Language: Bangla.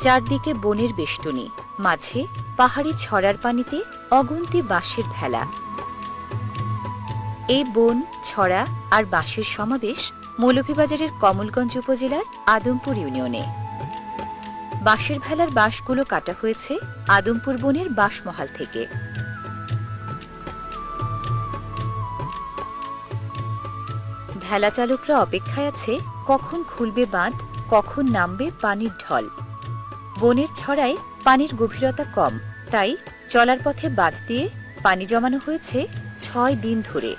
চারদিকে বনের বেষ্টনী, মাঝে পাহাড়ি ছড়ার পানিতে অগুন্তি বাঁশের ভেলা। এই বন, ছড়া আর বাঁশের সমাবেশ মৌলভীবাজারের কমলগঞ্জ উপজেলার আদমপুর ইউনিয়নে। বাঁশের ভেলার বাঁশগুলো কাটা হয়েছে আদমপুর বনের বাঁশমহাল থেকে। ভেলা চালকরা অপেক্ষায় আছে কখন খুলবে বাঁধ, কখন নামবে পানির ঢল। বনের ছড়ায় পানির গভীরতা কম, তাই চলার পথে বাঁধ দিয়ে পানি জমানো হয়েছে 6 দিন ধরে।